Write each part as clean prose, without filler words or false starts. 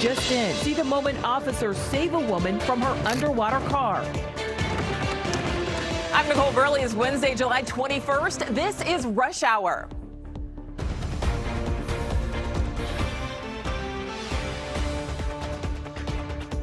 just in. See the moment officers save a woman from her underwater car. I'm Nicole Burley. It's Wednesday, July 21st. This is Rush Hour.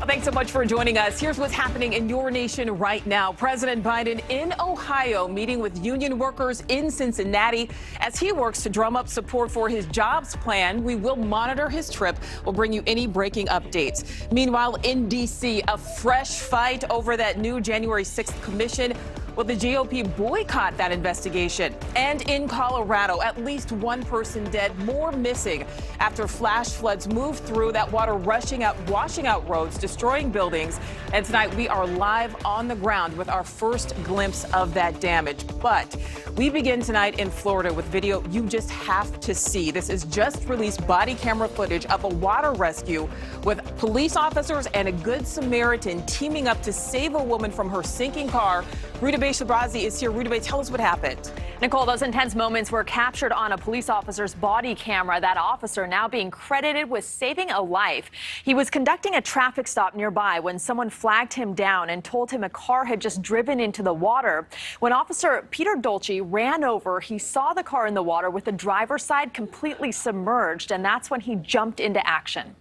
Thanks so much for joining us. Here's what's happening in your nation right now. President Biden in Ohio meeting with union workers in Cincinnati as he works to drum up support for his jobs plan. We will monitor his trip. We'll bring you any breaking updates. Meanwhile, in D.C., a fresh fight over that new January 6th commission. Will the GOP boycott that investigation? And in Colorado, at least one person dead, more missing after flash floods moved through, that water rushing out, washing out roads, destroying buildings. And tonight we are live on the ground with our first glimpse of that damage. But we begin tonight in Florida with video you just have to see. This is just released body camera footage of a water rescue with police officers and a Good Samaritan teaming up to save a woman from her sinking car. Rita Shabrazi is here. Rita, tell us what happened. Nicole, those intense moments were captured on a police officer's body camera. That officer now being credited with saving a life. He was conducting a traffic stop nearby when someone flagged him down and told him a car had just driven into the water. When Officer Peter Dolce ran over, he saw the car in the water with the driver's side completely submerged, and that's when he jumped into action.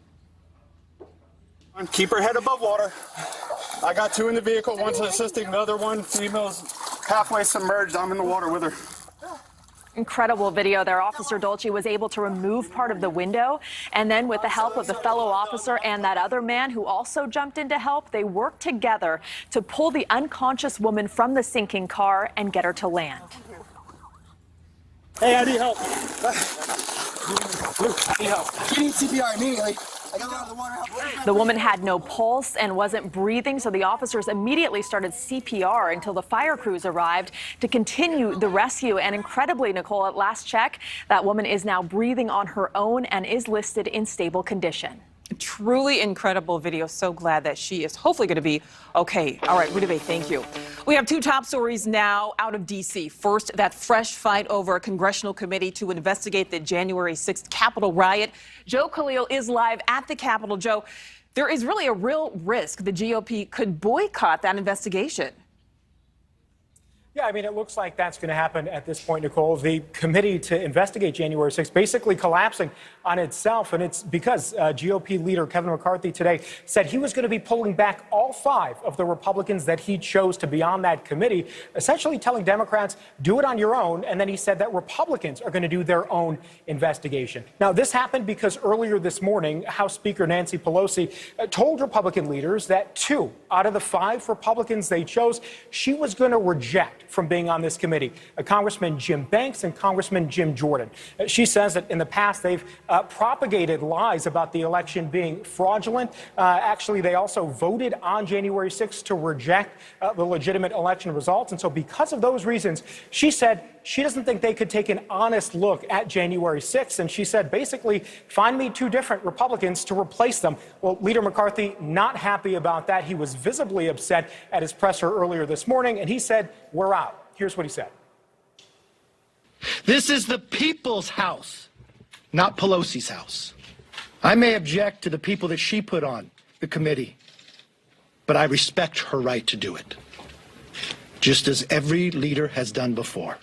Keep her head above water. I got two in the vehicle, one's assisting, the other one, female's halfway submerged. I'm in the water with her. Incredible video there. Officer Dolce was able to remove part of the window, and then with the help of the fellow officer and that other man who also jumped in to help, they worked together to pull the unconscious woman from the sinking car and get her to land. Hey, I need help. I need help. You need CPR immediately. I got out of the water. The woman had no pulse and wasn't breathing, so the officers immediately started CPR until the fire crews arrived to continue the rescue. And incredibly, Nicole, at last check, that woman is now breathing on her own and is listed in stable condition. Truly incredible video. So glad that she is hopefully going to be okay. All right, Rita, thank you. We have two top stories now out of D.C. First, that fresh fight over a congressional committee to investigate the January 6th Capitol riot. Joe Khalil is live at the Capitol. Joe, there is really a real risk the GOP could boycott that investigation. Yeah, I mean, it looks like that's going to happen at this point, Nicole. The committee to investigate January 6th basically collapsing on itself, and it's because GOP leader Kevin McCarthy today said he was going to be pulling back all 5 of the Republicans that he chose to be on that committee, essentially telling Democrats, do it on your own, and then he said that Republicans are going to do their own investigation. Now, this happened because earlier this morning, House Speaker Nancy Pelosi told Republican leaders that 2 out of the 5 Republicans they chose, she was going to reject from being on this committee, Congressman Jim Banks and Congressman Jim Jordan. She says that in the past they've propagated lies about the election being fraudulent. Actually, they also voted on January 6th to reject the legitimate election results. And so because of those reasons, she said she doesn't think they could take an honest look at January 6th. And she said, basically, find me 2 different Republicans to replace them. Well, Leader McCarthy not happy about that. He was visibly upset at his presser earlier this morning, and he said, we're out. Here's what he said. This is the people's house, not Pelosi's house. I may object to the people that she put on the committee, but I respect her right to do it, just as every leader has done before.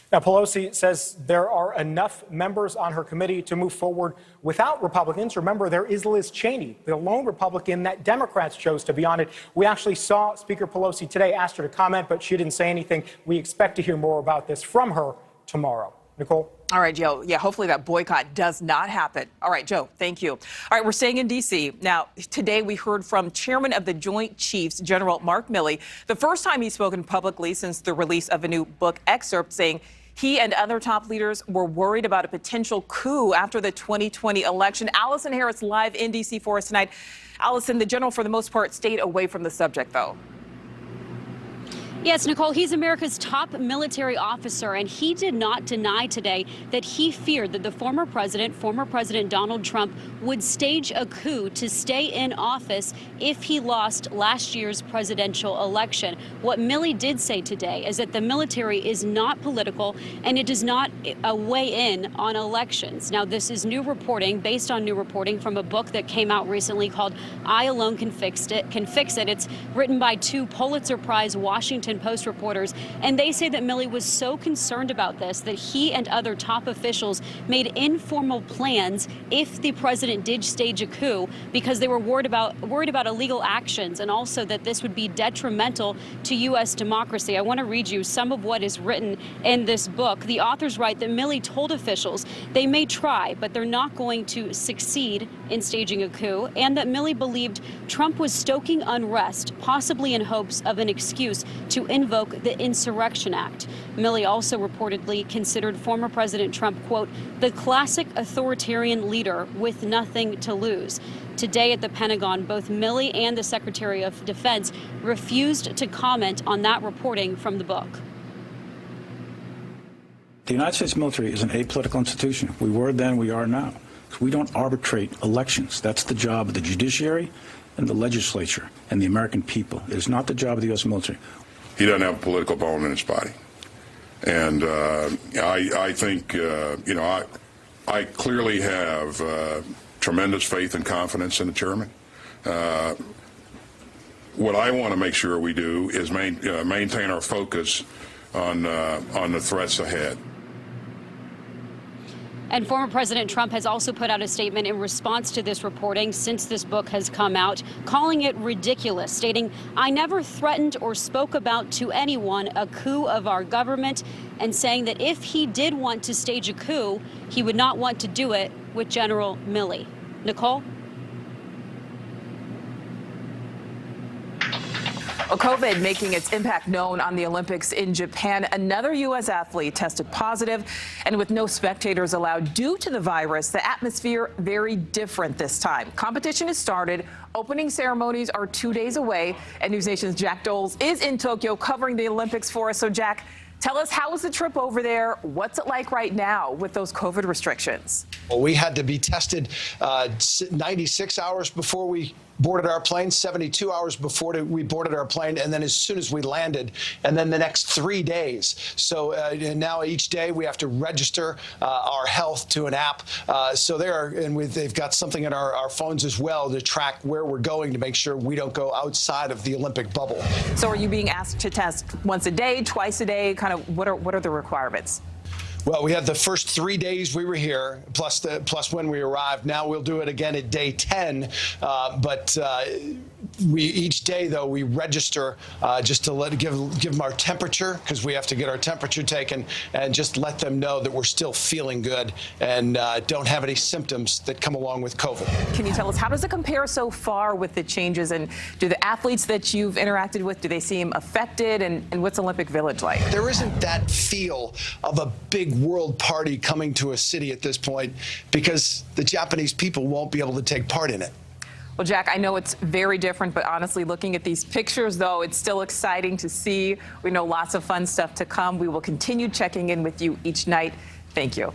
Now, Pelosi says there are enough members on her committee to move forward without Republicans. Remember, there is Liz Cheney, the lone Republican that Democrats chose to be on it. We actually saw Speaker Pelosi today, asked her to comment, but she didn't say anything. We expect to hear more about this from her tomorrow. Nicole? All right, Joe. Yeah, hopefully that boycott does not happen. All right, Joe, thank you. All right, we're staying in D.C. Now, today we heard from Chairman of the Joint Chiefs, General Mark Milley, the first time he's spoken publicly since the release of a new book excerpt, saying he and other top leaders were worried about a potential coup after the 2020 election. Allison Harris live in D.C. for us tonight. Allison, the general, for the most part, stayed away from the subject, though. Yes, Nicole, he's America's top military officer, and he did not deny today that he feared that the former President Donald Trump, would stage a coup to stay in office if he lost last year's presidential election. What Milley did say today is that the military is not political and it does not weigh in on elections. Now, this is new reporting, based on new reporting from a book that came out recently called I Alone Can Fix It. It's written by two Pulitzer Prize Washington Post reporters, and they say that Milley was so concerned about this that he and other top officials made informal plans if the president did stage a coup, because they were worried about illegal actions, and also that this would be detrimental to U.S. democracy. I want to read you some of what is written in this book. The authors write that Milley told officials they may try, but they're not going to succeed in staging a coup, and that Milley believed Trump was stoking unrest, possibly in hopes of an excuse to invoke the Insurrection Act. Milley also reportedly considered former President Trump, quote, the classic authoritarian leader with nothing to lose. Today at the Pentagon, both Milley and the Secretary of Defense refused to comment on that reporting from the book. The United States military is an apolitical institution. We were then, we are now. We don't arbitrate elections. That's the job of the judiciary and the legislature and the American people. It is not the job of the U.S. military. He doesn't have a political bone in his body. And I think, I clearly have tremendous faith and confidence in the chairman. What I want to make sure we do is maintain our focus on the threats ahead. And former President Trump has also put out a statement in response to this reporting since this book has come out, calling it ridiculous, stating, I never threatened or spoke about to anyone a coup of our government, and saying that if he did want to stage a coup, he would not want to do it with General Milley. Nicole? Well, COVID making its impact known on the Olympics in Japan. Another U.S. athlete tested positive, and with no spectators allowed due to the virus, the atmosphere very different this time. Competition has started. Opening ceremonies are 2 days away, and News Nation's Jack Doles is in Tokyo covering the Olympics for us. So, Jack, tell us, how was the trip over there? What's it like right now with those COVID restrictions? Well, we had to be tested 96 hours before we boarded our plane, 72 hours before we boarded our plane, and then as soon as we landed, and then the next 3 days. So now each day we have to register our health to an app. They've got something in our phones as well to track where we're going to make sure we don't go outside of the Olympic bubble. So are you being asked to test once a day, twice a day? Kind of what are the requirements? Well, we had the first 3 days we were here, plus when we arrived. Now we'll do it again at day 10. Each day, though, we register just to give them our temperature, because we have to get our temperature taken, and just let them know that we're still feeling good and don't have any symptoms that come along with COVID. Can you tell us, how does it compare so far with the changes? And do the athletes that you've interacted with, do they seem affected? And what's Olympic Village like? There isn't that feel of a big world party coming to a city at this point, because the Japanese people won't be able to take part in it. Well, Jack, I know it's very different, but honestly, looking at these pictures, though, it's still exciting to see. We know lots of fun stuff to come. We will continue checking in with you each night. Thank you.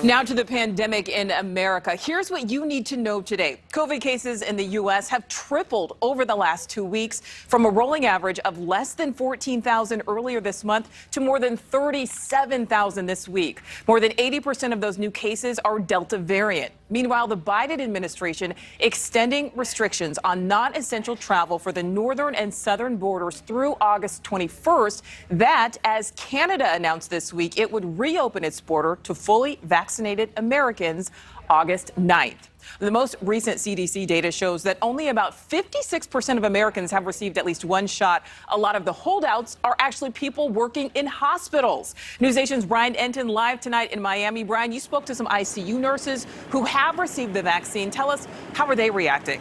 Now to the pandemic in America. Here's what you need to know today. COVID cases in the U.S. have tripled over the last 2 weeks, from a rolling average of less than 14,000 earlier this month to more than 37,000 this week. More than 80% of those new cases are Delta variant. Meanwhile, the Biden administration extending restrictions on non-essential travel for the northern and southern borders through August 21st. That, as Canada announced this week, it would reopen its border to fully vaccinated Americans August 9th. The most recent CDC data shows that only about 56% of Americans have received at least one shot. A lot of the holdouts are actually people working in hospitals. News Nation's Brian Enton live tonight in Miami. Brian, you spoke to some ICU nurses who have received the vaccine. Tell us, how are they reacting?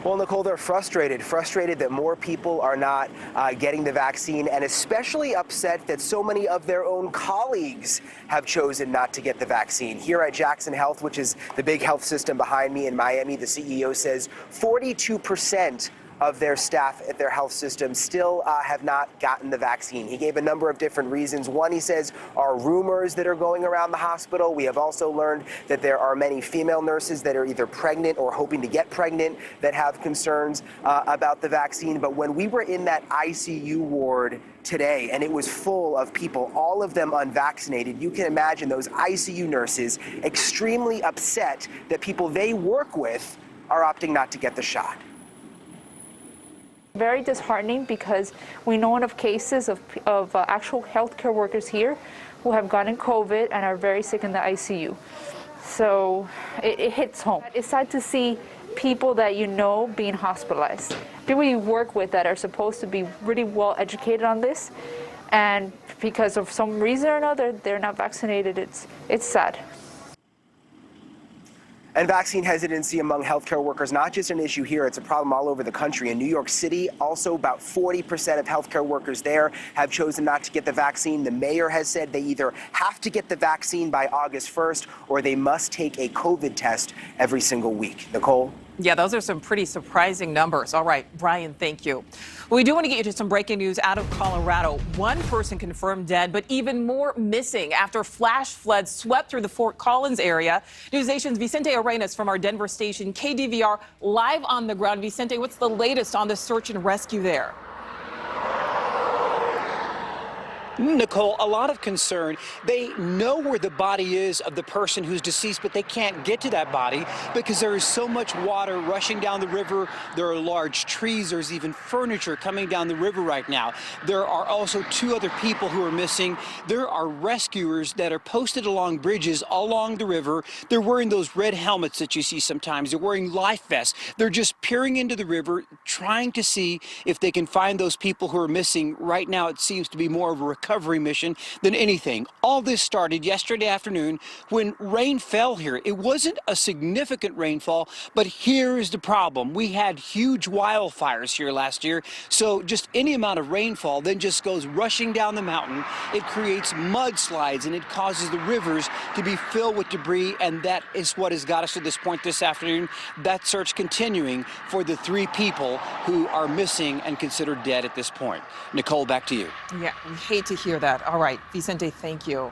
Well, Nicole, they're frustrated that more people are not getting the vaccine, and especially upset that so many of their own colleagues have chosen not to get the vaccine. Here at Jackson Health, which is the big health system behind me in Miami, the CEO says 42% of their staff at their health system still have not gotten the vaccine. He gave a number of different reasons. One, he says, are rumors that are going around the hospital. We have also learned that there are many female nurses that are either pregnant or hoping to get pregnant that have concerns about the vaccine. But when we were in that ICU ward today, and it was full of people, all of them unvaccinated, you can imagine those ICU nurses extremely upset that people they work with are opting not to get the shot. Very disheartening because we know of cases of actual healthcare workers here who have gotten COVID and are very sick in the ICU. So it hits home. It's sad to see people that you know being hospitalized. People you work with that are supposed to be really well educated on this, and because of some reason or another, they're not vaccinated. It's sad. And vaccine hesitancy among healthcare workers, not just an issue here, it's a problem all over the country. In New York City, also about 40% of healthcare workers there have chosen not to get the vaccine. The mayor has said they either have to get the vaccine by August 1st or they must take a COVID test every single week. Nicole? Yeah, those are some pretty surprising numbers. All right, Brian, thank you. We do want to get you to some breaking news out of Colorado. One person confirmed dead, but even more missing after flash floods swept through the Fort Collins area. NewsNation's Vicente Arenas from our Denver station, KDVR, live on the ground. Vicente, what's the latest on the search and rescue there? Nicole, a lot of concern. They know where the body is of the person who's deceased, but they can't get to that body because there is so much water rushing down the river. There are large trees. There's even furniture coming down the river right now. There are also 2 other people who are missing. There are rescuers that are posted along bridges along the river. They're wearing those red helmets that you see sometimes. They're wearing life vests. They're just peering into the river, trying to see if they can find those people who are missing. Right now, it seems to be more of a recovery mission than anything. All this started yesterday afternoon when rain fell here. It wasn't a significant rainfall, but here's the problem. We had huge wildfires here last year, so just any amount of rainfall then just goes rushing down the mountain. It creates mudslides and it causes the rivers to be filled with debris, and that is what has got us to this point this afternoon. That search continuing for the 3 people who are missing and considered dead at this point. Nicole, back to you. Yeah, we hate to hear that. All right, Vicente, thank you.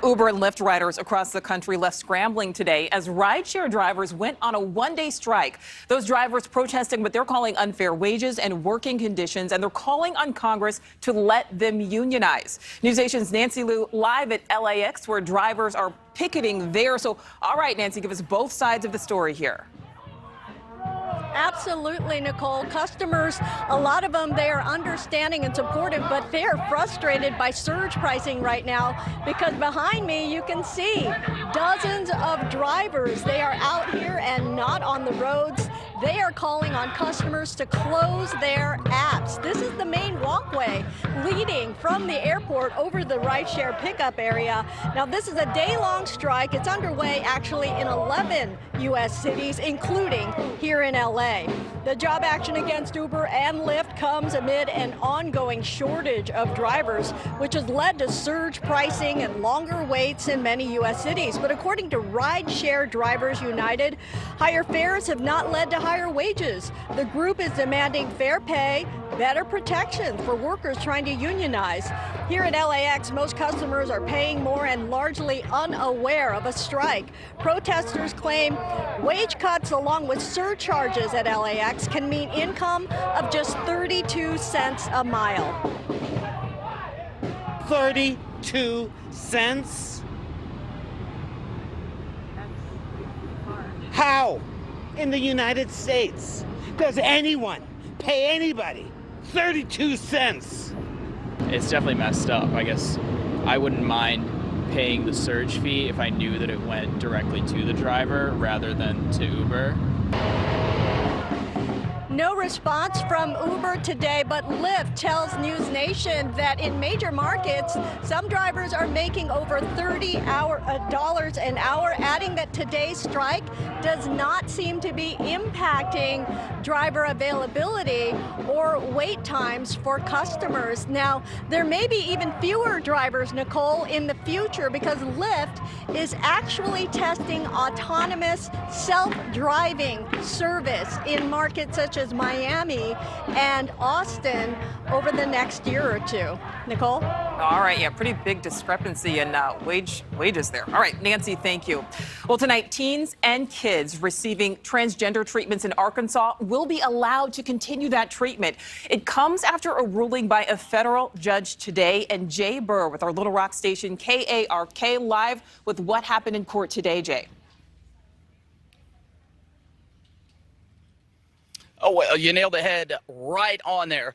Uber and Lyft riders across the country left scrambling today as rideshare drivers went on a one-day strike. Those drivers protesting what they're calling unfair wages and working conditions, and they're calling on Congress to let them unionize. NewsNation's Nancy Liu live at LAX where drivers are picketing there. So, all right, Nancy, give us both sides of the story here. Absolutely, Nicole. Customers, a lot of them, they are understanding and supportive, but they are frustrated by surge pricing right now because behind me you can see dozens of drivers. They are out here and not on the roads. They are calling on customers to close their apps. This is the main walkway leading from the airport over the rideshare pickup area. Now, this is a day-long strike. It's underway actually in 11 U.S. cities, including here in L.A. The job action against Uber and Lyft comes amid an ongoing shortage of drivers, which has led to surge pricing and longer waits in many U.S. cities. But according to Rideshare Drivers United, higher fares have not led to higher wages. The group is demanding fair pay, better protections for workers trying to unionize. Here at LAX, most customers are paying more and largely unaware of a strike. Protesters claim wage cuts along with surcharges at LAX can mean income of just 32 cents a mile. 32 cents? How in the United States does anyone pay anybody 32 cents? It's definitely messed up. I guess I wouldn't mind paying the surge fee if I knew that it went directly to the driver rather than to Uber. No response from Uber today, but Lyft tells NewsNation that in major markets, some drivers are making over $30 an hour, adding that today's strike does not seem to be impacting driver availability or wait times for customers. Now, there may be even fewer drivers, Nicole, in the future because Lyft is actually testing autonomous self-driving service in markets such as as Miami and Austin over the next year or two. Nicole? All right, yeah, pretty big discrepancy in wages there. All right, Nancy, thank you. Well, tonight, teens and kids receiving transgender treatments in Arkansas will be allowed to continue that treatment. It comes after a ruling by a federal judge today. And Jay Burr with our Little Rock station, KARK, live with what happened in court today, Jay. Oh, well, you nailed the head right on there.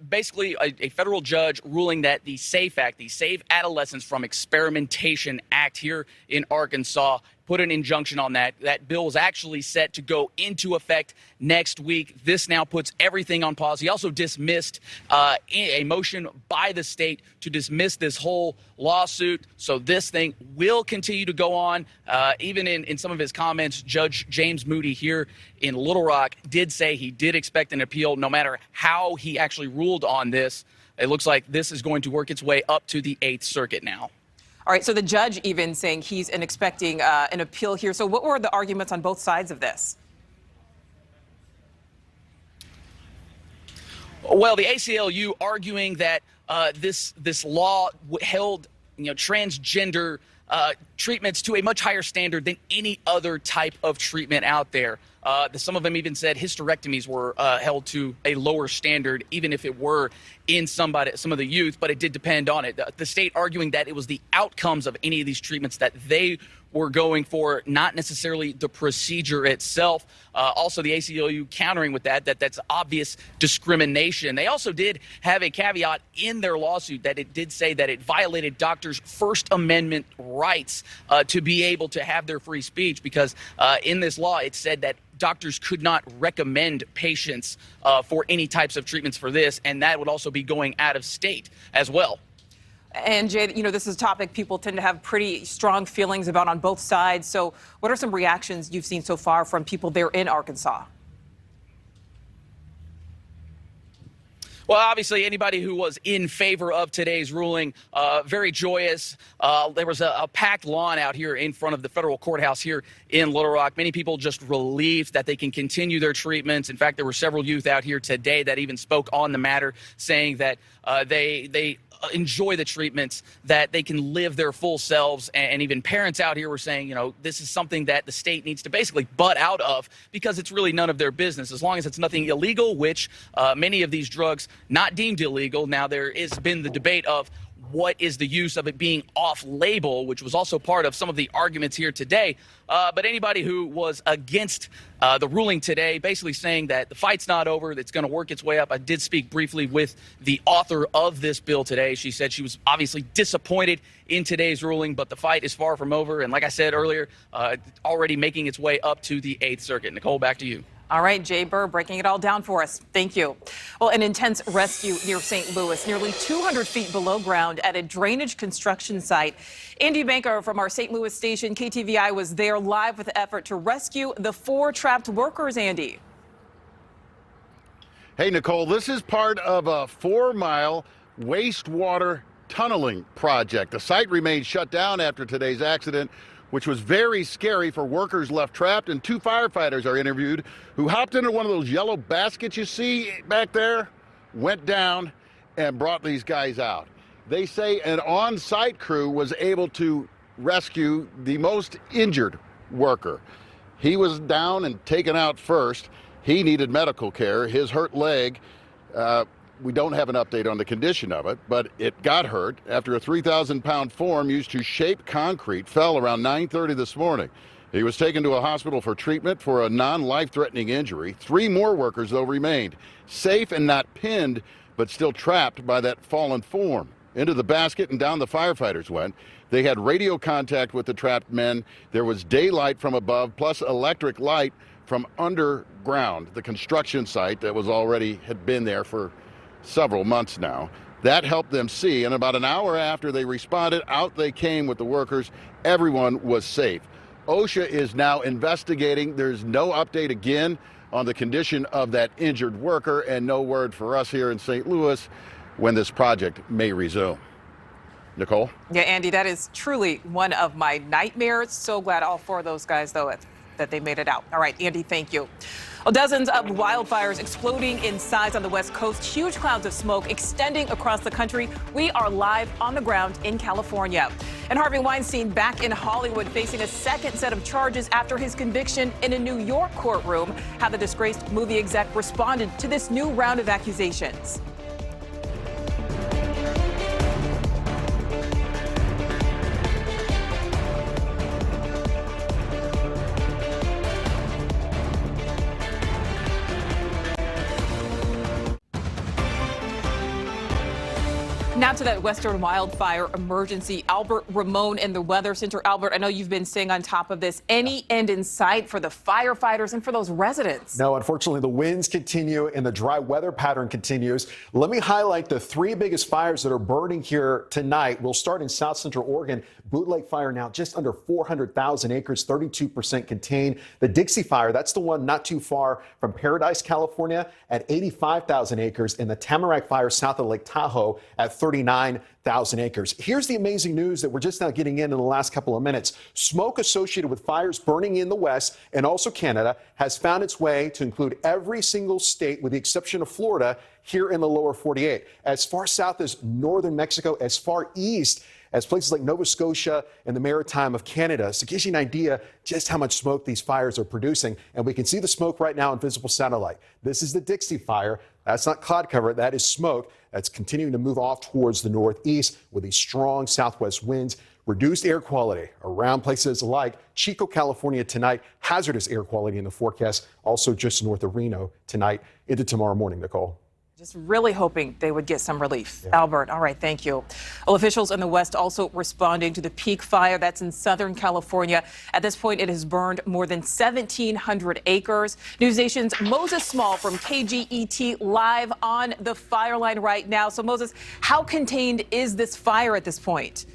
Basically, a federal judge ruling that the SAFE Act, the Save Adolescents from Experimentation Act here in Arkansas, put an injunction on that. That bill is actually set to go into effect next week. This now puts everything on pause. He also dismissed a motion by the state to dismiss this whole lawsuit. So this thing will continue to go on. Even in some of his comments, Judge James Moody here in Little Rock did say he did expect an appeal no matter how he actually ruled on this. It looks like this is going to work its way up to the 8th Circuit now. All right, so the judge even saying he's expecting an appeal here. So what were the arguments on both sides of this? Well, the ACLU arguing that this law held transgender treatments to a much higher standard than any other type of treatment out there. Some of them even said hysterectomies were held to a lower standard, even if it were in some of the youth, but it did depend on it. The state arguing that it was the outcomes of any of these treatments that they were going for, not necessarily the procedure itself. Also, the ACLU countering with that's obvious discrimination. They also did have a caveat in their lawsuit that it did say that it violated doctors' First Amendment rights to be able to have their free speech, because in this law it said that doctors could not recommend patients for any types of treatments for this, and that would also be going out of state as well. And Jay, this is a topic people tend to have pretty strong feelings about on both sides. So what are some reactions you've seen so far from people there in Arkansas? Well, obviously, anybody who was in favor of today's ruling, very joyous. There was a packed lawn out here in front of the federal courthouse here in Little Rock. Many people just relieved that they can continue their treatments. In fact, there were several youth out here today that even spoke on the matter, saying that they enjoy the treatments, that they can live their full selves. And even parents out here were saying, this is something that the state needs to basically butt out of, because it's really none of their business, as long as it's nothing illegal, which many of these drugs not deemed illegal. Now, there has been the debate of what is the use of it being off-label, which was also part of some of the arguments here today. But anybody who was against the ruling today, basically saying that the fight's not over, that it's going to work its way up. I did speak briefly with the author of this bill today. She said she was obviously disappointed in today's ruling, but the fight is far from over. And like I said earlier, already making its way up to the 8th Circuit. Nicole, back to you. All right, Jay Burr, breaking it all down for us. Thank you. Well, an intense rescue near St. Louis, nearly 200 feet below ground at a drainage construction site. Andy Banker from our St. Louis station, KTVI, was there live with the effort to rescue the 4 trapped workers, Andy. Hey, Nicole, this is part of a 4-mile wastewater tunneling project. The site remains shut down after today's accident, which was very scary for workers left trapped, and 2 firefighters are interviewed who hopped into one of those yellow baskets you see back there, went down, and brought these guys out. They say an on-site crew was able to rescue the most injured worker. He was down and taken out first. He needed medical care. His hurt leg, we don't have an update on the condition of it, but it got hurt after a 3,000-pound form used to shape concrete fell around 9:30 this morning. He was taken to a hospital for treatment for a non-life-threatening injury. 3 more workers, though, remained safe and not pinned, but still trapped by that fallen form. Into the basket and down the firefighters went. They had radio contact with the trapped men. There was daylight from above, plus electric light from underground, the construction site that had been there for several months now. That helped them see, and about an hour after they responded, out they came with the workers. Everyone was safe. OSHA is now investigating. There's no update again on the condition of that injured worker, and no word for us here in St. Louis when this project may resume. Nicole? Yeah, Andy, that is truly one of my nightmares. So glad all 4 of those guys, though, that they made it out. All right, Andy, thank you. Well, dozens of wildfires exploding in size on the West Coast. Huge clouds of smoke extending across the country. We are live on the ground in California. And Harvey Weinstein back in Hollywood facing a second set of charges after his conviction in a New York courtroom. How the disgraced movie exec responded to this new round of accusations. Now to that Western wildfire emergency. Albert Ramon in the Weather Center. Albert, I know you've been staying on top of this. Any end in sight for the firefighters and for those residents? No, unfortunately, the winds continue and the dry weather pattern continues. Let me highlight the three biggest fires that are burning here tonight. We'll start in South Central Oregon. Boot Lake Fire now just under 400,000 acres, 32% contained. The Dixie Fire, that's the one not too far from Paradise, California, at 85,000 acres. And the Tamarack Fire south of Lake Tahoe at 39,000 acres. Here's the amazing news that we're just now getting in the last couple of minutes. Smoke associated with fires burning in the West and also Canada has found its way to include every single state with the exception of Florida here in the lower 48. As far south as northern Mexico, as far east as places like Nova Scotia and the Maritime of Canada. So it gives you an idea just how much smoke these fires are producing. And we can see the smoke right now on visible satellite. This is the Dixie Fire. That's not cloud cover. That is smoke that's continuing to move off towards the northeast with these strong southwest winds. Reduced air quality around places like Chico, California tonight. Hazardous air quality in the forecast. Also just north of Reno tonight into tomorrow morning, Nicole. Just really hoping they would get some relief. Yeah. Albert, all right, thank you. Well, officials in the West also responding to the Peak Fire that's in Southern California. At this point, it has burned more than 1,700 acres. News Nation's Moses Small from KGET live on the fire line right now. So, Moses, how contained is this fire at this point?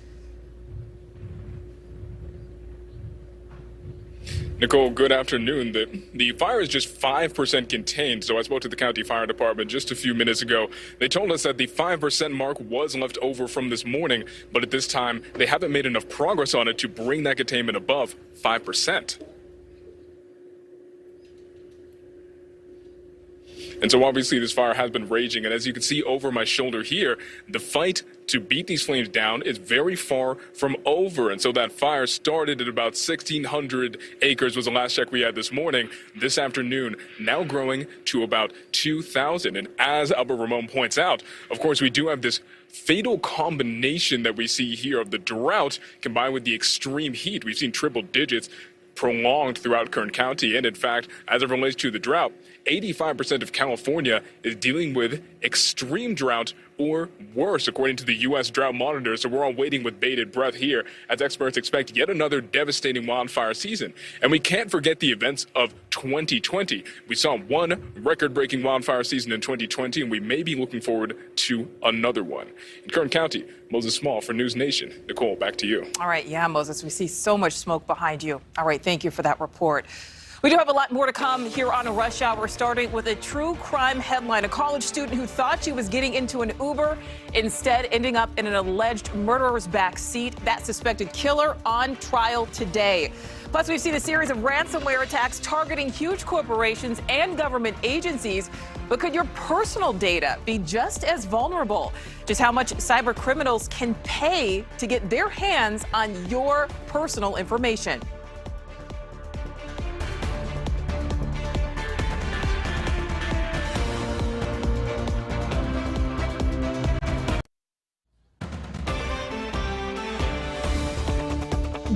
Nicole, good afternoon. The fire is just 5% contained. So I spoke to the county fire department just a few minutes ago. They told us that the 5% mark was left over from this morning, but at this time, they haven't made enough progress on it to bring that containment above 5%. And so obviously this fire has been raging. And as you can see over my shoulder here, the fight to beat these flames down is very far from over. And so that fire started at about 1,600 acres was the last check we had this morning. This afternoon, now growing to about 2,000. And as Albert Ramon points out, of course, we do have this fatal combination that we see here of the drought combined with the extreme heat. We've seen triple digits prolonged throughout Kern County. And in fact, as it relates to the drought, 85% of California is dealing with extreme drought or worse, according to the U.S. Drought Monitor. So we're all waiting with bated breath here as experts expect yet another devastating wildfire season. And we can't forget the events of 2020. We saw one record-breaking wildfire season in 2020, and we may be looking forward to another one. In Kern County, Moses Small for News Nation. Nicole, back to you. All right, yeah, Moses, we see so much smoke behind you. All right, thank you for that report. We do have a lot more to come here on a rush hour, starting with a true crime headline. A college student who thought she was getting into an Uber, instead ending up in an alleged murderer's back seat. That suspected killer on trial today. Plus, we've seen a series of ransomware attacks targeting huge corporations and government agencies. But could your personal data be just as vulnerable? Just how much cyber criminals can pay to get their hands on your personal information.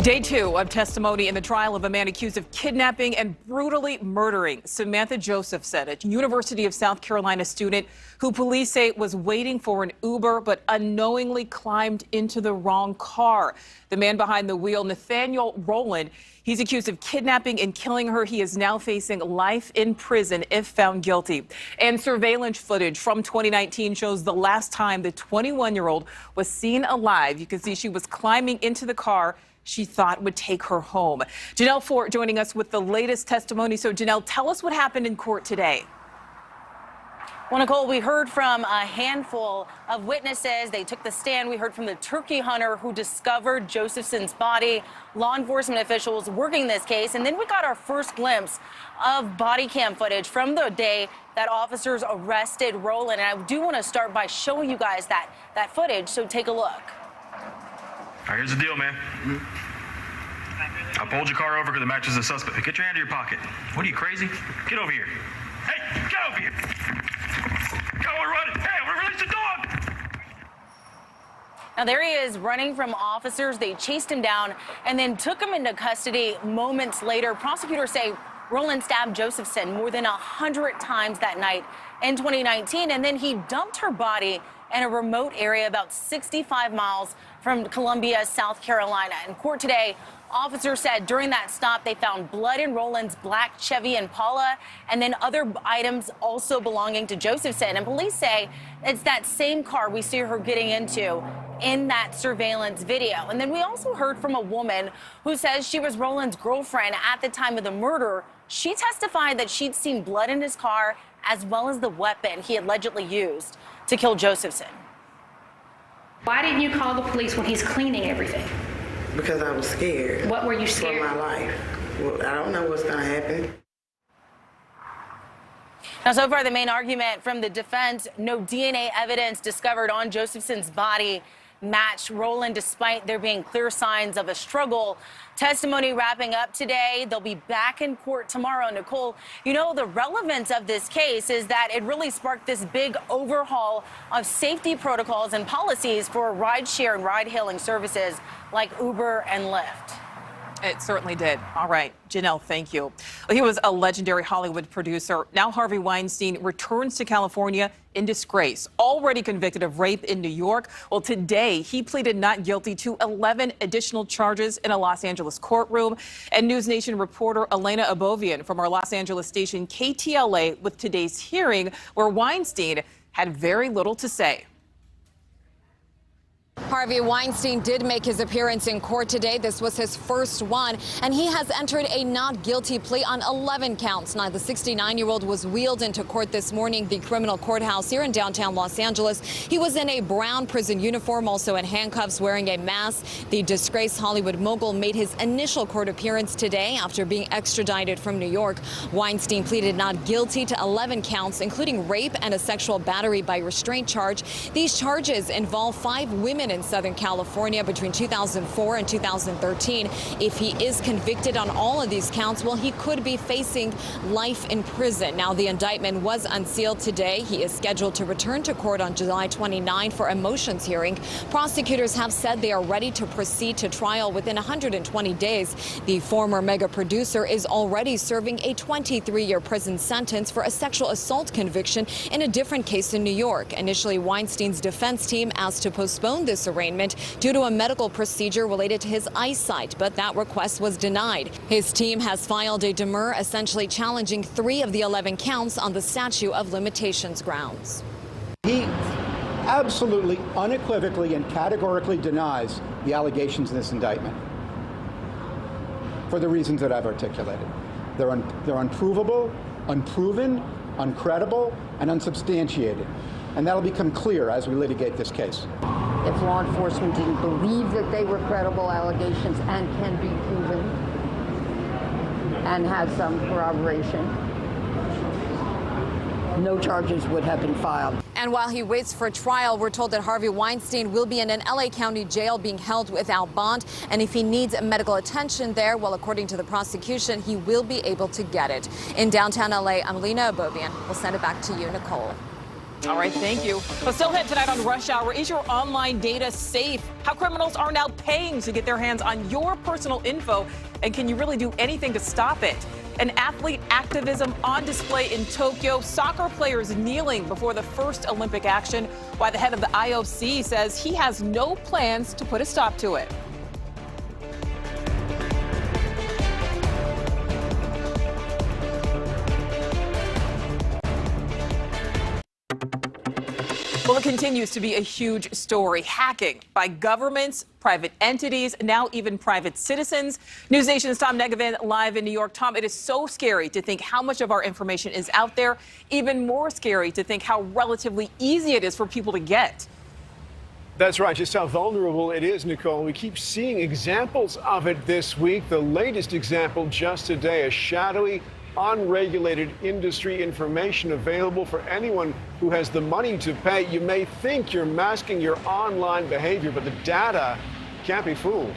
Day 2 of testimony in the trial of a man accused of kidnapping and brutally murdering Samantha Joseph said, a University of South Carolina student who police say was waiting for an Uber but unknowingly climbed into the wrong car. The man behind the wheel, Nathaniel Rowland, he's accused of kidnapping and killing her. He is now facing life in prison if found guilty. And surveillance footage from 2019 shows the last time the 21-year-old was seen alive. You can see she was climbing into the car she thought would take her home. Janelle Fort joining us with the latest testimony. So, Janelle, tell us what happened in court today. Well, Nicole, we heard from a handful of witnesses. They took the stand. We heard from the turkey hunter who discovered Josephson's body, law enforcement officials working this case, and then we got our first glimpse of body cam footage from the day that officers arrested Roland. And I do want to start by showing you guys that footage, so take a look. All right, here's the deal, man. I pulled your car over because it matches the suspect. Get your hand in your pocket. What are you, crazy? Get over here. Hey, get over here. Go, we're running. Hey, we're release the dog. Now there he is running from officers. They chased him down and then took him into custody moments later. Prosecutors say Roland stabbed Josephson more than 100 times that night in 2019, and then he dumped her body in a remote area about 65 miles from Columbia, South Carolina. In court today, officers said during that stop they found blood in Roland's black Chevy Impala and then other items also belonging to Josephson. And police say it's that same car we see her getting into in that surveillance video. And then we also heard from a woman who says she was Roland's girlfriend at the time of the murder. She testified that she'd seen blood in his car as well as the weapon he allegedly used to kill Josephson. Why didn't you call the police when he's cleaning everything? Because I was scared. What were you scared? For my life. Well, I don't know what's going to happen. Now, so far, the main argument from the defense, no DNA evidence discovered on Josephson's body matched Roland, despite there being clear signs of a struggle. Testimony wrapping up today. They'll be back in court tomorrow. Nicole, you know, the relevance of this case is that it really sparked this big overhaul of safety protocols and policies for rideshare and ride-hailing services like Uber and Lyft. It certainly did. All right, Janelle, thank you. He was a legendary Hollywood producer. Now Harvey Weinstein returns to California in disgrace, already convicted of rape in New York. Well, today he pleaded not guilty to 11 additional charges in a Los Angeles courtroom. And News Nation reporter Elena Abovian from our Los Angeles station KTLA with today's hearing, where Weinstein had very little to say. Harvey Weinstein did make his appearance in court today. This was his first one, and he has entered a not guilty plea on 11 counts. Now, the 69-year-old was wheeled into court this morning, the criminal courthouse here in downtown Los Angeles. He was in a brown prison uniform, also in handcuffs, wearing a mask. The disgraced Hollywood mogul made his initial court appearance today after being extradited from New York. Weinstein pleaded not guilty to 11 counts, including rape and a sexual battery by restraint charge. These charges involve 5 women in Southern California between 2004 and 2013. If he is convicted on all of these counts, well, he could be facing life in prison. Now, the indictment was unsealed today. He is scheduled to return to court on July 29 for a motions hearing. Prosecutors have said they are ready to proceed to trial within 120 days. The former mega producer is already serving a 23-year prison sentence for a sexual assault conviction in a different case in New York. Initially, Weinstein's defense team asked to postpone this arraignment due to a medical procedure related to his eyesight, but that request was denied. His team has filed a demur, essentially challenging 3 of the 11 counts on the statute of limitations grounds. He absolutely, unequivocally, and categorically denies the allegations in this indictment for the reasons that I've articulated. They're unprovable, unproven, uncredible, and unsubstantiated. And that'll become clear as we litigate this case. If law enforcement didn't believe that they were credible allegations and can be proven and had some corroboration, no charges would have been filed. And while he waits for trial, we're told that Harvey Weinstein will be in an LA County jail being held without bond. And if he needs medical attention there, well, according to the prosecution, he will be able to get it. In downtown LA, I'm Lena Abovian. We'll send it back to you, Nicole. All right, thank you. Well, still ahead tonight on Rush Hour, is your online data safe? How criminals are now paying to get their hands on your personal info, and can you really do anything to stop it? An athlete activism on display in Tokyo, soccer players kneeling before the first Olympic action, while the head of the IOC says he has no plans to put a stop to it. Well, it continues to be a huge story. Hacking by governments, private entities, now even private citizens. News Nation's Tom Negevin live in New York. Tom, it is so scary to think how much of our information is out there. Even more scary to think how relatively easy it is for people to get. That's right, just how vulnerable it is, Nicole. We keep seeing examples of it this week. The latest example just today, a shadowy, unregulated industry information available for anyone who has the money to pay. You may think you're masking your online behavior, but the data can't be fooled.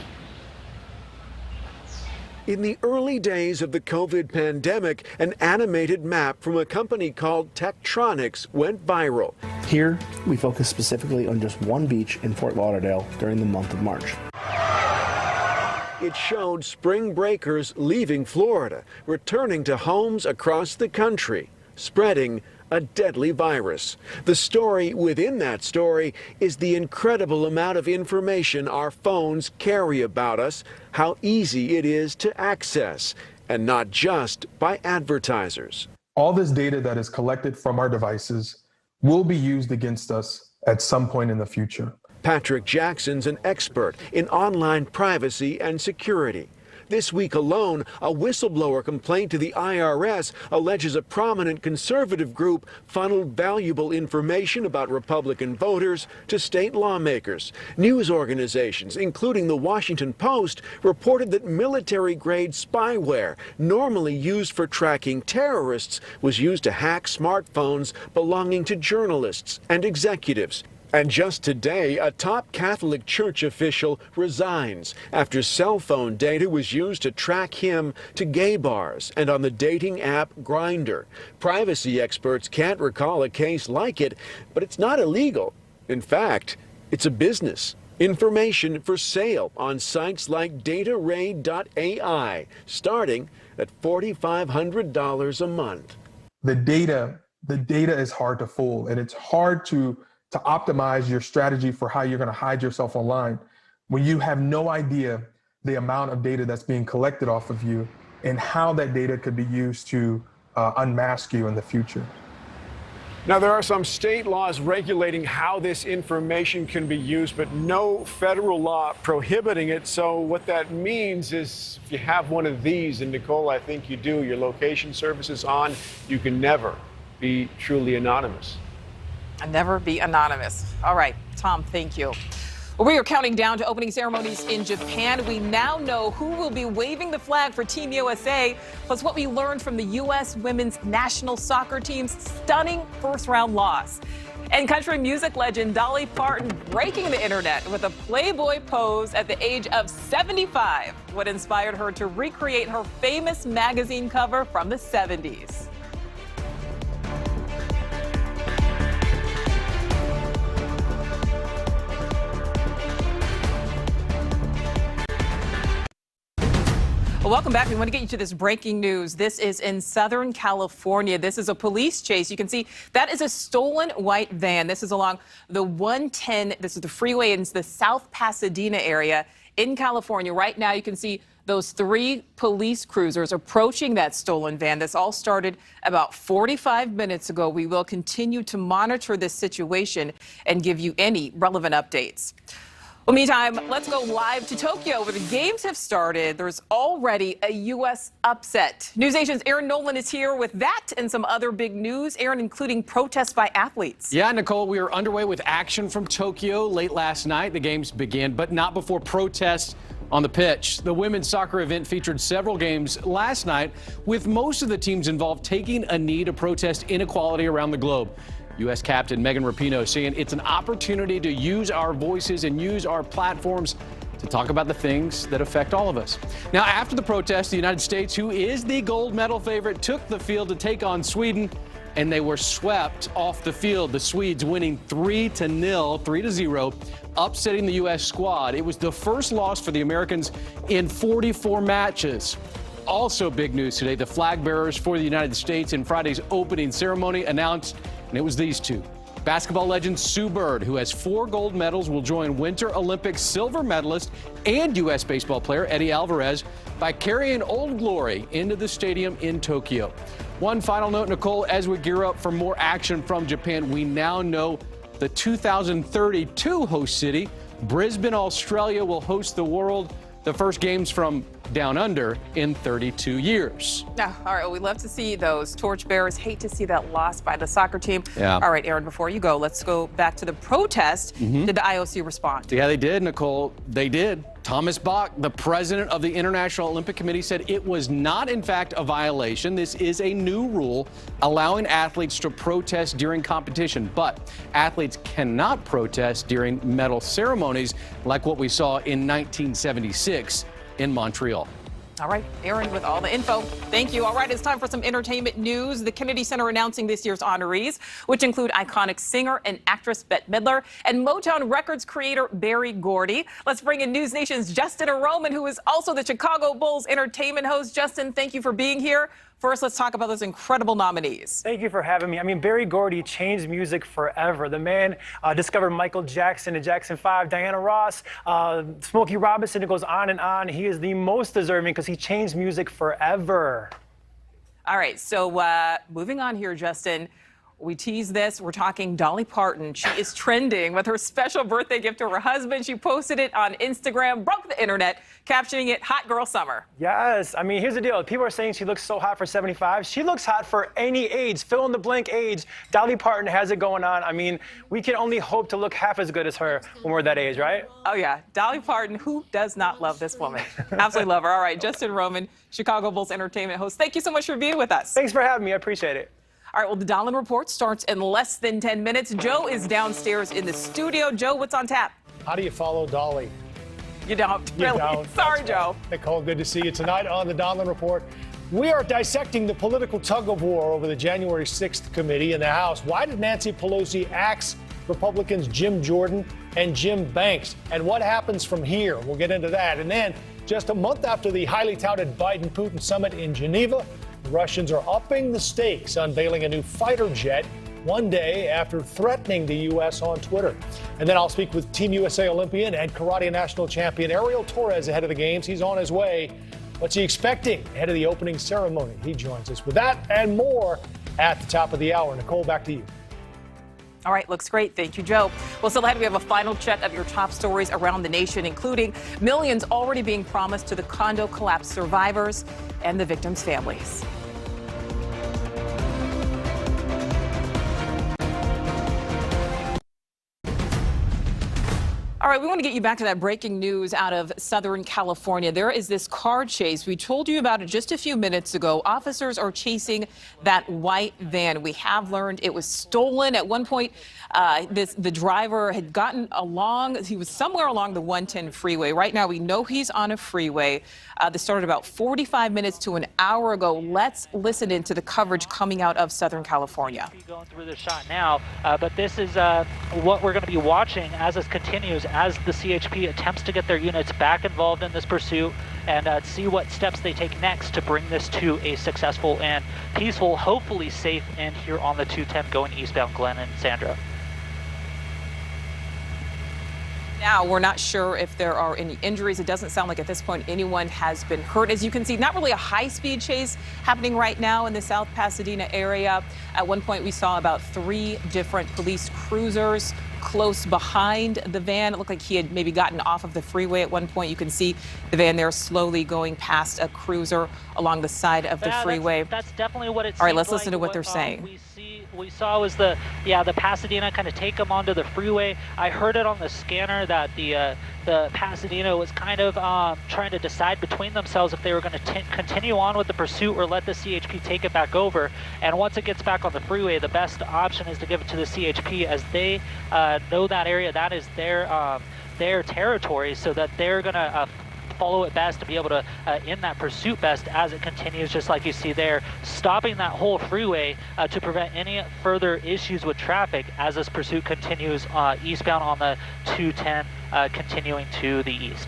In the early days of the COVID pandemic, an animated map from a company called Tektronix went viral. Here, we focus specifically on just one beach in Fort Lauderdale during the month of March. It showed spring breakers leaving Florida, returning to homes across the country, spreading a deadly virus. The story within that story is the incredible amount of information our phones carry about us, how easy it is to access, and not just by advertisers. All this data that is collected from our devices will be used against us at some point in the future. Patrick Jackson's an expert in online privacy and security. This week alone, a whistleblower complaint to the IRS alleges a prominent conservative group funneled valuable information about Republican voters to state lawmakers. News organizations, including the Washington Post, reported that military-grade spyware, normally used for tracking terrorists, was used to hack smartphones belonging to journalists and executives. And just today, a top Catholic Church official resigns after cell phone data was used to track him to gay bars and on the dating app Grindr. Privacy experts can't recall a case like it, but it's not illegal. In fact, it's a business. Information for sale on sites like dataraid.ai, starting at $4,500 a month. The data is hard to fool, and it's hard to optimize your strategy for how you're going to hide yourself online when you have no idea the amount of data that's being collected off of you and how that data could be used to unmask you in the future. Now, there are some state laws regulating how this information can be used, but no federal law prohibiting it. So what that means is if you have one of these, and Nicole, I think you do, your location service is on, you can never be truly anonymous. And never be anonymous. All right, Tom, thank you. Well, we are counting down to opening ceremonies in Japan. We now know who will be waving the flag for Team USA, plus what we learned from the U.S. women's national soccer team's stunning first-round loss. And country music legend Dolly Parton breaking the internet with a Playboy pose at the age of 75. What inspired her to recreate her famous magazine cover from the 70s. Well, welcome back. We want to get you to this breaking news. This is in Southern California. This is a police chase. You can see that is a stolen white van. This is along the 110. This is the freeway in the South Pasadena area in California. Right now, you can see those 3 police cruisers approaching that stolen van. This all started about 45 minutes ago. We will continue to monitor this situation and give you any relevant updates. Well, meantime, let's go live to Tokyo, where the games have started. There's already a U.S. upset. News Nation's Aaron Nolan is here with that and some other big news, Aaron, including protests by athletes. Yeah, Nicole, we are underway with action from Tokyo. Late last night, the games began, but not before protests on the pitch. The women's soccer event featured several games last night, with most of the teams involved taking a knee to protest inequality around the globe. U.S. Captain Megan Rapinoe saying it's an opportunity to use our voices and use our platforms to talk about the things that affect all of us. Now, after the protest, the United States, who is the gold medal favorite, took the field to take on Sweden, and they were swept off the field. The Swedes winning 3-0, upsetting the U.S. squad. It was the first loss for the Americans in 44 matches. Also big news today, the flag bearers for the United States in Friday's opening ceremony announced, and it was these 2. Basketball legend Sue Bird, who has 4 gold medals, will join Winter Olympic silver medalist and U.S. baseball player Eddie Alvarez by carrying Old Glory into the stadium in Tokyo. One final note, Nicole, as we gear up for more action from Japan, we now know the 2032 host city. Brisbane, Australia will host the world, the first games from down under in 32 years. All right, well, we love to see those torchbearers. Hate to see that loss by the soccer team. Yeah. All right, Aaron, before you go, let's go back to the protest. Did the IOC respond? Yeah, they did, Nicole. They did. Thomas Bach, the president of the International Olympic Committee, said it was not, in fact, a violation. This is a new rule allowing athletes to protest during competition, but athletes cannot protest during medal ceremonies like what we saw in 1976 in Montreal. All right, Aaron with all the info. Thank you. All right, it's time for some entertainment news. The Kennedy Center announcing this year's honorees, which include iconic singer and actress Bette Midler and Motown Records creator Berry Gordy. Let's bring in News Nation's Justin Roman, who is also the Chicago Bulls entertainment host. Justin, thank you for being here. First, let's talk about those incredible nominees. Thank you for having me. I mean, Berry Gordy changed music forever. The man discovered Michael Jackson and Jackson 5, Diana Ross, Smokey Robinson. It goes on and on. He is the most deserving because he changed music forever. All right, so moving on here, Justin. We tease this. We're talking Dolly Parton. She is trending with her special birthday gift to her husband. She posted it on Instagram, broke the internet, captioning it Hot Girl Summer. Yes. I mean, here's the deal. People are saying she looks so hot for 75. She looks hot for any age, fill in the blank age. Dolly Parton has it going on. I mean, we can only hope to look half as good as her when we're that age, right? Oh, yeah. Dolly Parton, who does not love this woman? Absolutely love her. All right, Justin Roman, Chicago Bulls entertainment host. Thank you so much for being with us. Thanks for having me. I appreciate it. All right, well, the Dahlin Report starts in less than 10 minutes. Joe is downstairs in the studio. Joe, what's on tap? How do you follow Dolly? You don't, You really. don't. Sorry, Joe. Nicole, good to see you tonight on the Dahlin Report. We are dissecting the political tug of war over the January 6th committee in the House. Why did Nancy Pelosi axe Republicans Jim Jordan and Jim Banks? And what happens from here? We'll get into that. And then, just a month after the highly touted Biden-Putin summit in Geneva, the Russians are upping the stakes, unveiling a new fighter jet one day after threatening the U.S. on Twitter. And then I'll speak with Team USA Olympian and karate national champion Ariel Torres ahead of the games. He's on his way. What's he expecting ahead of the opening ceremony? He joins us with that and more at the top of the hour. Nicole, back to you. All right, looks great. Thank you, Joe. Well, still ahead, we have a final check of your top stories around the nation, including millions already being promised to the condo collapse survivors and the victims' families. All right, we want to get you back to that breaking news out of Southern California. There is this car chase. We told you about it just a few minutes ago. Officers are chasing that white van. We have learned it was stolen. At one point, the driver had gotten along. He was somewhere along the 110 freeway. Right now, we know he's on a freeway. This started about 45 minutes to an hour ago. Let's listen into the coverage coming out of Southern California. Going through the shot now, but this is what we're going to be watching as this continues, as the CHP attempts to get their units back involved in this pursuit and see what steps they take next to bring this to a successful and peaceful, hopefully safe end here on the 210 going eastbound Glen and Sandra. Now, we're not sure if there are any injuries. It doesn't sound like at this point anyone has been hurt. As you can see, not really a high-speed chase happening right now in the South Pasadena area. At one point, we saw about 3 different police cruisers close behind the van. It looked like he had maybe gotten off of the freeway at one point. You can see the van there slowly going past a cruiser along the side of the freeway. That's definitely what it seems. All right, let's listen to what they're saying. We saw was the Pasadena kind of take them onto the freeway. I heard it on the scanner that the Pasadena was kind of trying to decide between themselves if they were going to continue on with the pursuit or let the CHP take it back over. And once it gets back on the freeway, the best option is to give it to the CHP, as they know that area. That is their territory, so that they're going to follow it best to be able to end that pursuit best as it continues, just like you see there, stopping that whole freeway to prevent any further issues with traffic as this pursuit continues eastbound on the 210, continuing to the east.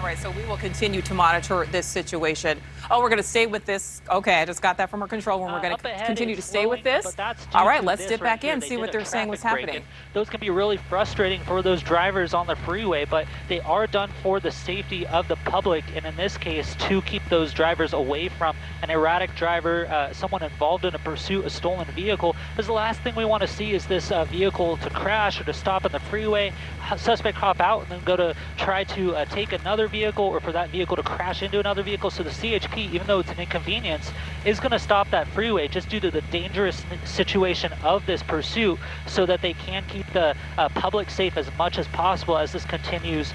All right, so we will continue to monitor this situation. Oh, we're going to stay with this. Okay, I just got that from our control room. We're going to continue to stay with this. All right, let's dip back in, see what they're saying was happening. Those can be really frustrating for those drivers on the freeway, but they are done for the safety of the public, and in this case, to keep those drivers away from an erratic driver, someone involved in a pursuit, a stolen vehicle. Because the last thing we want to see is this vehicle to crash or to stop on the freeway, suspect hop out, and then go to try to take another vehicle, or for that vehicle to crash into another vehicle. So the CHP, even though it's an inconvenience, is going to stop that freeway just due to the dangerous situation of this pursuit, so that they can keep the public safe as much as possible as this continues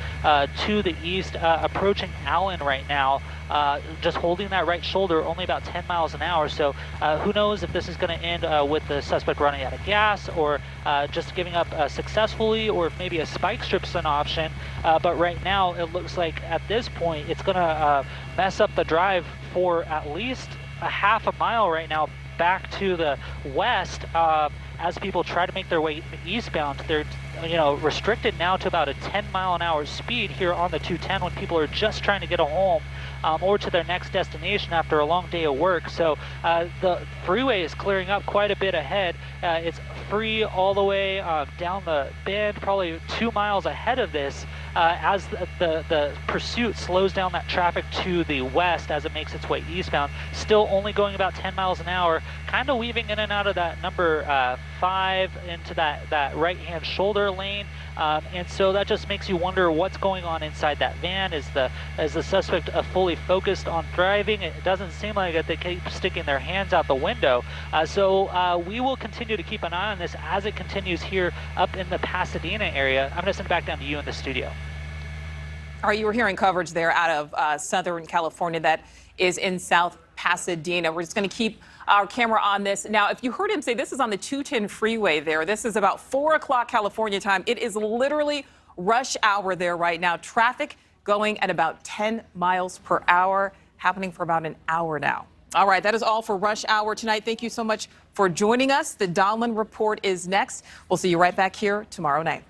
to the east, approaching Allen right now, just holding that right shoulder, only about 10 miles an hour. So who knows if this is going to end with the suspect running out of gas, or just giving up successfully, or if maybe a spike strip's an option. But right now, it looks like at this point, it's going to mess up the drive for at least a half a mile right now back to the west, as people try to make their way eastbound. They're restricted now to about a 10-mile-an-hour speed here on the 210 when people are just trying to get home or to their next destination after a long day of work. So the freeway is clearing up quite a bit ahead. It's free all the way down the bend, probably 2 miles ahead of this, as the pursuit slows down that traffic to the west as it makes its way eastbound. Still only going about 10 miles an hour, kind of weaving in and out of that number 5 into that right-hand shoulder lane. And so that just makes you wonder what's going on inside that van. Is the suspect fully focused on driving? It doesn't seem like it. They keep sticking their hands out the window. So we will continue to keep an eye on this as it continues here up in the Pasadena area. I'm going to send it back down to you in the studio. All right, you were hearing coverage there out of Southern California that is in South Pasadena. We're just going to keep our camera on this. Now, if you heard him say this is on the 210 freeway there, this is about 4 o'clock California time. It is literally rush hour there right now. Traffic going at about 10 miles per hour, happening for about an hour now. All right, that is all for Rush Hour tonight. Thank you so much for joining us. The Donlin Report is next. We'll see you right back here tomorrow night.